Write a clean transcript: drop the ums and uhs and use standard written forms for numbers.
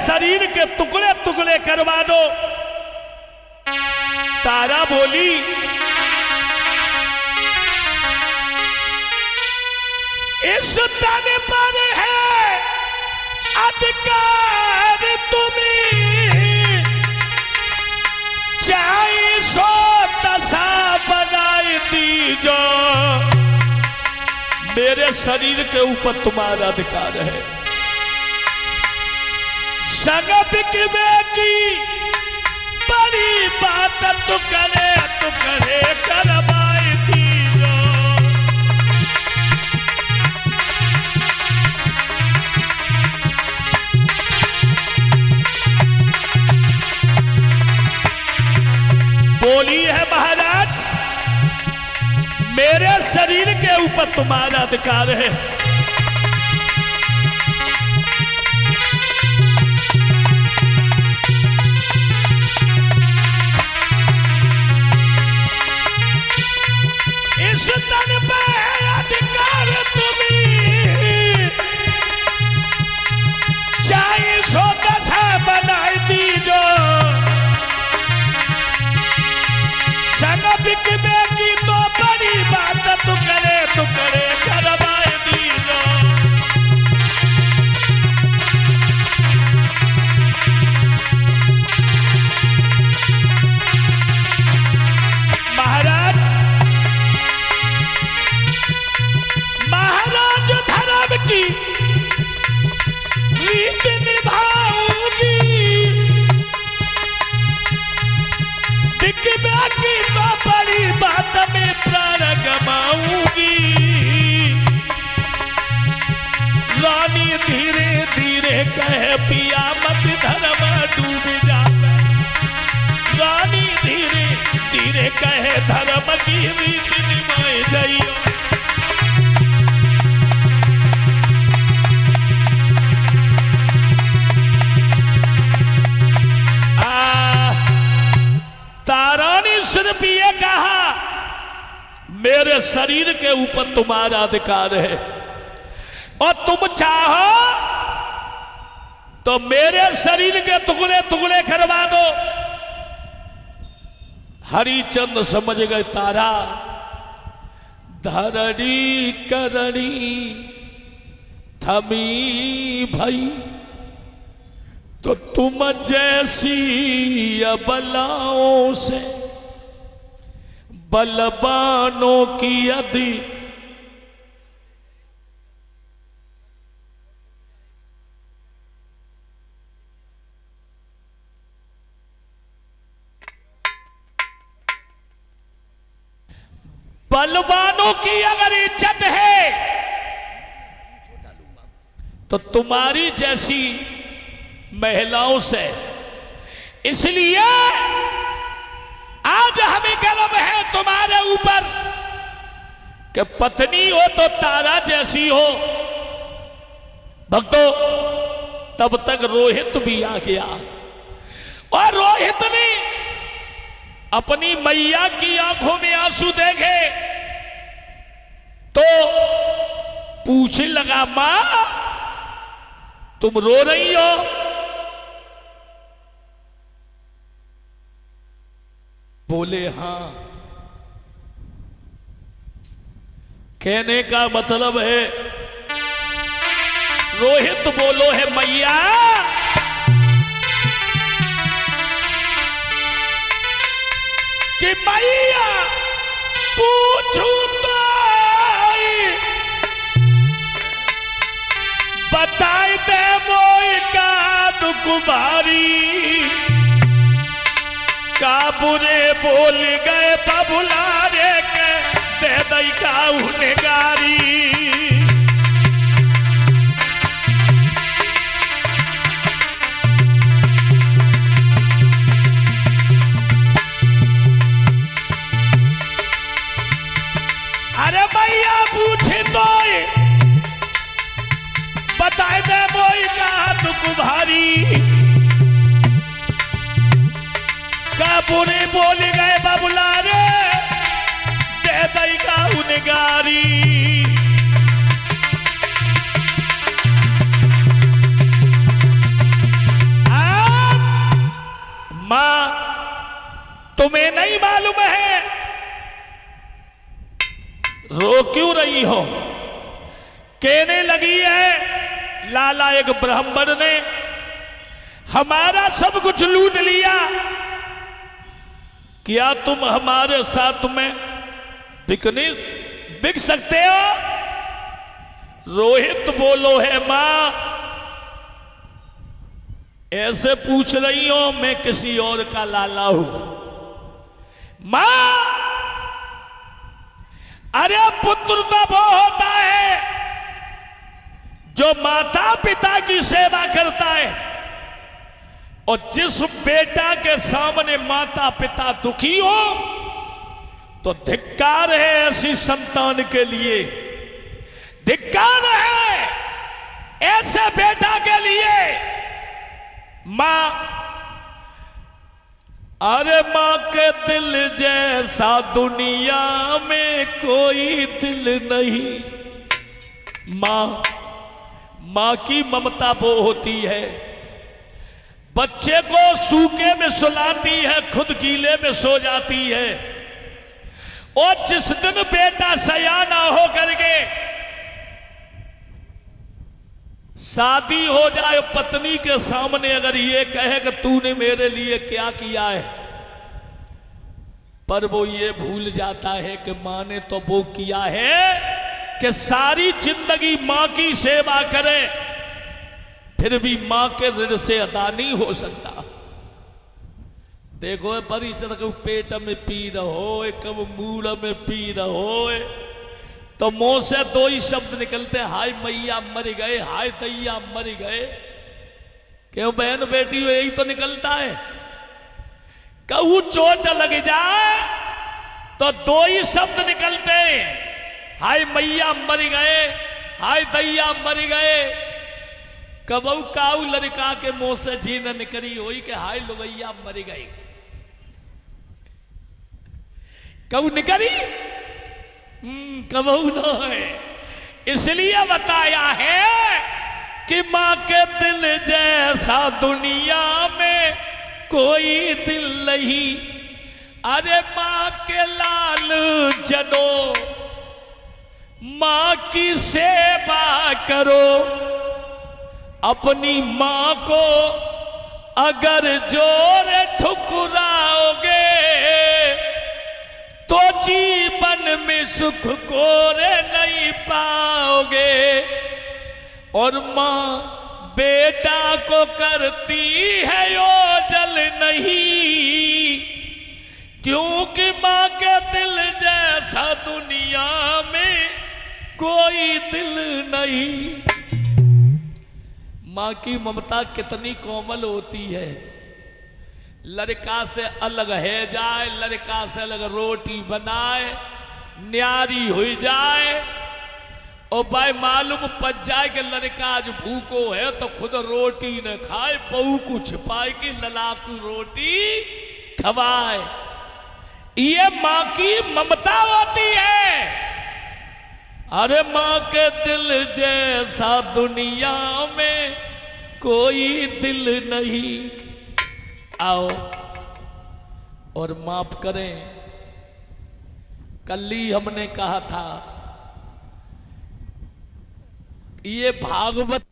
शरीर के टुकड़े टुकड़े करवा दो। तारा बोली, इस तन पर है अधिकार तुम्हें, चाहे सो दशा बनाई दीजो। मेरे शरीर के ऊपर तुम्हारा अधिकार है। संग बिकवे की बड़ी बात तू करे करवाई दीजो। बोली है महाराज, मेरे शरीर के ऊपर तुम्हारा अधिकार है। इस तन पे अधिकार तुम्हें, चाहे सो दशा बनाई दीजो। संग बिकवे की तो बड़ी बात तू करे करवाए दीजो। महाराज धर्म की रीत निभाऊंगी, बिकवे की तो बड़ी बात में प्राण गमाऊंगी। रानी धीरे धीरे कहे पिया मत धर्म डूब जावे। रानी धीरे धीरे कहे धर्म की रीत निभाए जाइयो। तारा ने सिर्फ ये कहा, मेरे शरीर के ऊपर तुम्हारा अधिकार है और तुम चाहो तो मेरे शरीर के टुकड़े टुकड़े करवा दो। हरिचंद समझ गए तारा धरणी करणी थमी भई, तो तुम जैसी अबलाओं से बलवानों की यदि बलवानों की अगर इज्जत है तो तुम्हारी जैसी महिलाओं से। इसलिए आज हमें गर्व है तुम्हारे ऊपर कि पत्नी हो तो तारा जैसी हो। भक्तों, तब तक रोहित भी आ गया और रोहित ने अपनी मैया की आंखों में आंसू देखे तो पूछने लगा, मां तुम रो रही हो? बोले हां। कहने का मतलब है, रोहित बोलो है मैया कि मैया पूछू तो बताए दे मोई का दुकुमारी, का बुरे बोल गए बबुलारे के दे दई का उन्हें गारी। अरे भैया पूछे तो बताए दे मोई का दुकुमारी, का बुरे बोल गए बबुलारे दे दई का उन्हें गारी। तुम्हें नहीं मालूम है? रो क्यों रही हो? कहने लगी है, लाला एक ब्राह्मण ने हमारा सब कुछ लूट लिया, क्या तुम हमारे साथ में बिक सकते हो? रोहित बोलो है मां, ऐसे पूछ रही हो, मैं किसी और का लाला हूं। मां, अरे पुत्र तो वो होता है जो माता पिता की सेवा करता है, और जिस बेटा के सामने माता पिता दुखी हो तो धिक्कार है ऐसी संतान के लिए, धिक्कार है ऐसे बेटा के लिए। मां, अरे मां के दिल जैसा दुनिया में कोई दिल नहीं। मां की ममता वो होती है, बच्चे को सूखे में सुलाती है, खुद गीले में सो जाती है, और जिस दिन बेटा सयाना हो करके शादी हो जाए, पत्नी के सामने अगर ये कहे कि तूने मेरे लिए क्या किया है, पर वो ये भूल जाता है कि मां ने तो वो किया है कि सारी जिंदगी मां की सेवा करे, फिर भी मां के ऋण से अदा नहीं हो सकता। देखो बड़ी कब पेट में पी रहो, कब मूड में पी रहो, तो मुंह से दो ही शब्द निकलते, हाय मैया मर गए, हाय दैया मर गए। क्यों बहन बेटी हो, यही तो निकलता है। कहूं चोट लग जाए तो दो ही शब्द निकलते, हाय मैया मर गए, हाय दैया मर गए। कबू काऊ लड़का के मुंह से जी न निकली हुई कि हाय लुवैया मर गई, कबू निकली? कबू न है। इसलिए बताया है कि मां के दिल जैसा दुनिया में कोई दिल नहीं। अरे मां के लाल जनो, मां की सेवा करो, अपनी मां को अगर जोर ठुकराओगे तो जीवन में सुख को नहीं पाओगे। और मां बेटा को करती है ओझल नहीं, क्योंकि मां के दिल जैसा दुनिया में कोई दिल नहीं। मां की ममता कितनी कोमल होती है। लड़का से अलग है जाए, लड़का से अलग रोटी बनाए, न्यारी हुई जाए, और भाई मालूम पड़ जाए कि लड़का आज भूखो है तो खुद रोटी न खाए, बहू को छिपाए कि ललाकू रोटी खवाए। ये मां की ममता होती है। अरे मां के दिल जैसा दुनिया में कोई दिल नहीं। आओ और माफ करें, कल ही हमने कहा था ये भागवत